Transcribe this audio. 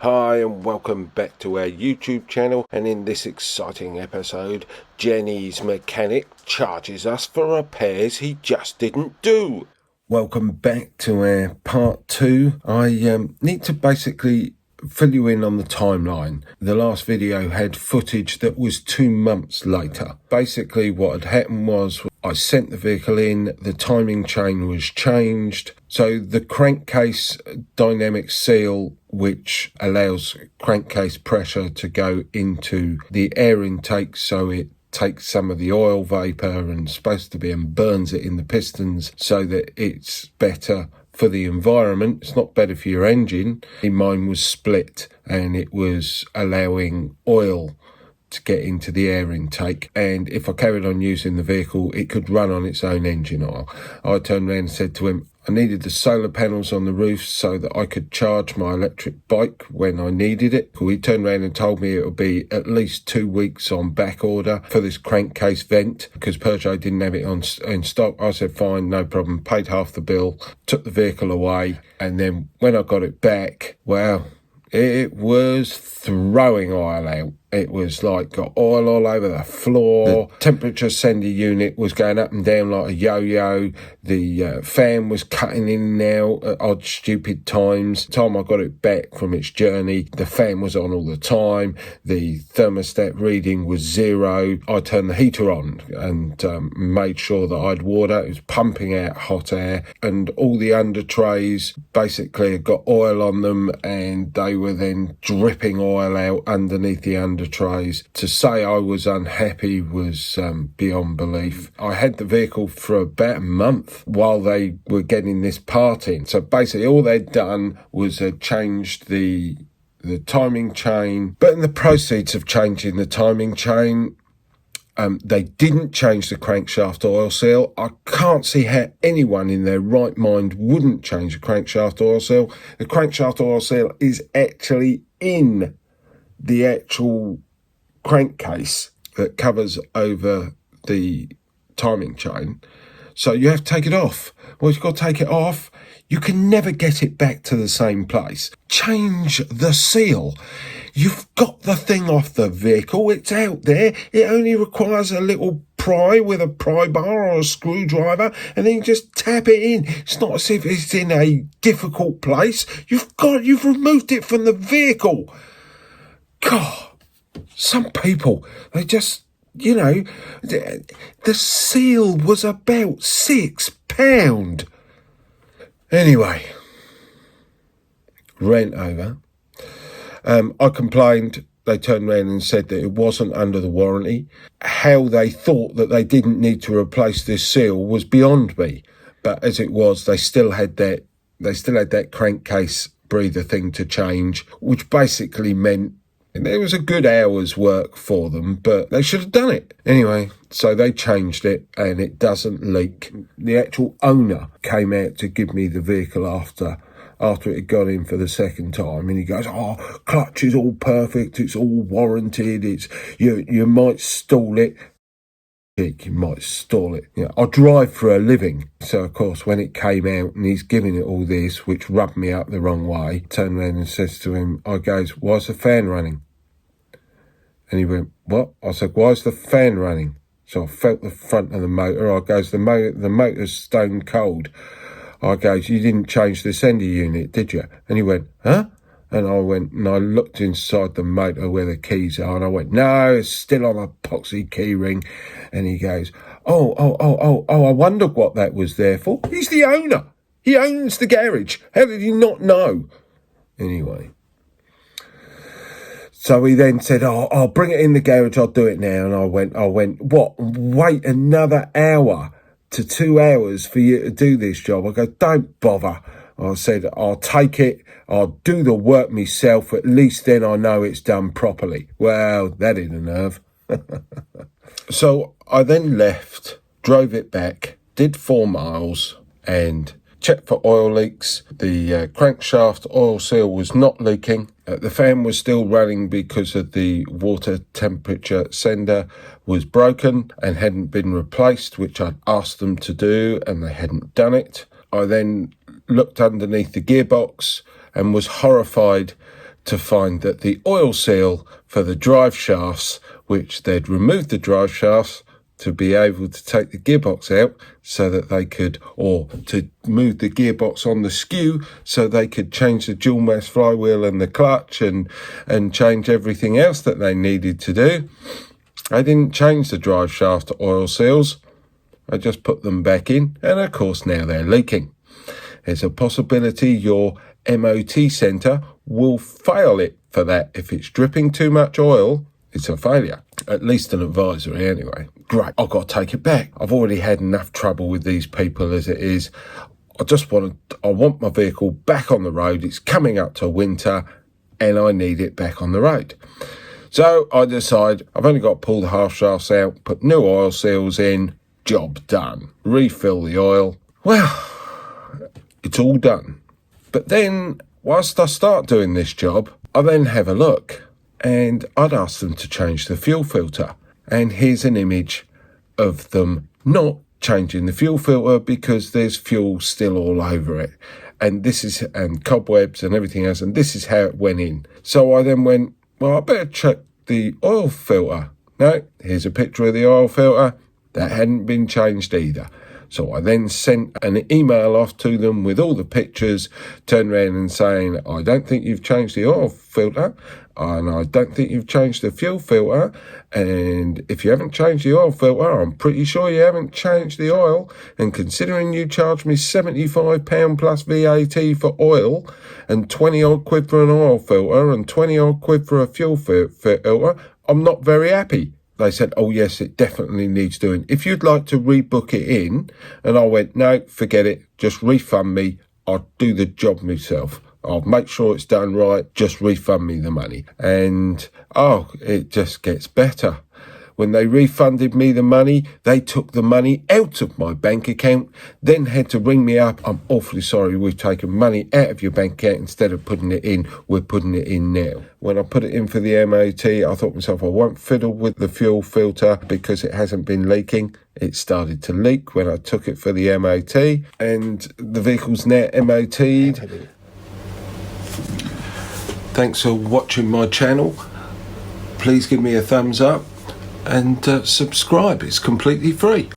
Hi and welcome back to our YouTube channel, and in this exciting episode, Jenny's mechanic charges us for repairs he just didn't do. Welcome back to our part 2. I need to basically fill you in on the timeline. The last video had footage that was 2 months later. Basically what had happened was I sent the vehicle in, the timing chain was changed, so the crankcase dynamic seal, which allows crankcase pressure to go into the air intake so it takes some of the oil vapour and supposed to be and burns it in the pistons so that it's better for the environment. It's not better for your engine. Mine was split and it was allowing oil to get into the air intake, and if I carried on using the vehicle it could run on its own engine oil. I turned around and said to him I needed the solar panels on the roof so that I could charge my electric bike when I needed it. He turned around and told me it would be at least 2 weeks on back order for this crankcase vent because Peugeot didn't have it in stock. I said fine, no problem, paid half the bill, took the vehicle away, and then when I got it back, well, it was throwing oil out. It was like got oil all over the floor. The temperature sender unit was going up and down like a yo-yo. The fan was cutting in and out at odd, stupid times. The time I got it back from its journey, the fan was on all the time. The thermostat reading was 0. I turned the heater on and made sure that I had water. It was pumping out hot air, and all the under trays basically had got oil on them, and they were then dripping oil out underneath the under trays. To say I was unhappy was beyond belief. I had the vehicle for about a month while they were getting this part in. So basically all they'd done was changed the timing chain, but in the proceeds of changing the timing chain, they didn't change the crankshaft oil seal. I can't see how anyone in their right mind wouldn't change the crankshaft oil seal. The crankshaft oil seal is actually in the actual crankcase that covers over the timing chain. So you have to take it off. Well, you've got to take it off. You can never get it back to the same place. Change the seal. You've got the thing off the vehicle. It's out there. It only requires a little pry with a pry bar or a screwdriver, and then you just tap it in. It's not as if it's in a difficult place. You've removed it from the vehicle. God, some people, they just, the seal was about £6. Anyway, rent over. I complained. They turned around and said that it wasn't under the warranty. How they thought that they didn't need to replace this seal was beyond me. But as it was, they still had that crankcase breather thing to change, which basically meant it was a good hour's work for them, but they should have done it. Anyway, so they changed it and it doesn't leak. The actual owner came out to give me the vehicle after it had got in for the second time, and he goes, clutch is all perfect, it's all warranted, you might stall it. You might stall it. I drive for a living. So, of course, when it came out and he's giving it all this, which rubbed me up the wrong way, turned around and says to him, I goes, why's the fan running? And he went, what? I said, why's the fan running? So I felt the front of the motor. I goes, the motor's stone cold. I goes, you didn't change the sender unit, did you? And he went, huh? And I went, and I looked inside the motor where the keys are, and I went, no, it's still on a epoxy key ring. And he goes, oh, I wondered what that was there for. He's the owner. He owns the garage. How did he not know? Anyway. So he then said, I'll bring it in the garage, I'll do it now. And I went, what? Wait another hour to 2 hours for you to do this job? I go, don't bother. I said, I'll take it, I'll do the work myself, at least then I know it's done properly. Well, that is a nerve. So I then left, drove it back, did 4 miles, and checked for oil leaks. The crankshaft oil seal was not leaking. The fan was still running because of the water temperature sender was broken and hadn't been replaced, which I'd asked them to do, and they hadn't done it. I then looked underneath the gearbox and was horrified to find that the oil seal for the drive shafts, which they'd removed the drive shafts to be able to take the gearbox out so that they could, or to move the gearbox on the skew so they could change the dual mass flywheel and the clutch and change everything else that they needed to do. I didn't change the drive shaft oil seals. I just put them back in, and of course now they're leaking. There's a possibility your MOT centre will fail it for that. If it's dripping too much oil, it's a failure. At least an advisory anyway. Great, I've got to take it back. I've already had enough trouble with these people as it is. I want my vehicle back on the road. It's coming up to winter and I need it back on the road. So I decide I've only got to pull the half shafts out, put new oil seals in, job done. Refill the oil. Well, it's all done. But then, whilst I start doing this job, I then have a look and I'd ask them to change the fuel filter. And here's an image of them not changing the fuel filter because there's fuel still all over it. And cobwebs and everything else, and this is how it went in. So I then went, well, I better check the oil filter. No, here's a picture of the oil filter. That hadn't been changed either. So I then sent an email off to them with all the pictures, turned around and saying, I don't think you've changed the oil filter, and I don't think you've changed the fuel filter, and if you haven't changed the oil filter, I'm pretty sure you haven't changed the oil, and considering you charged me £75 plus VAT for oil, and 20 odd quid for an oil filter, and 20 odd quid for a fuel filter, I'm not very happy. They said, oh yes, it definitely needs doing. If you'd like to rebook it in, and I went, no, forget it, just refund me, I'll do the job myself. I'll make sure it's done right, just refund me the money. And, it just gets better. When they refunded me the money, they took the money out of my bank account, then had to ring me up. I'm awfully sorry, we've taken money out of your bank account instead of putting it in. We're putting it in now. When I put it in for the MOT, I thought to myself, I won't fiddle with the fuel filter because it hasn't been leaking. It started to leak when I took it for the MOT, and the vehicle's now MOT'd. Thanks for watching my channel. Please give me a thumbs up and subscribe. It's completely free.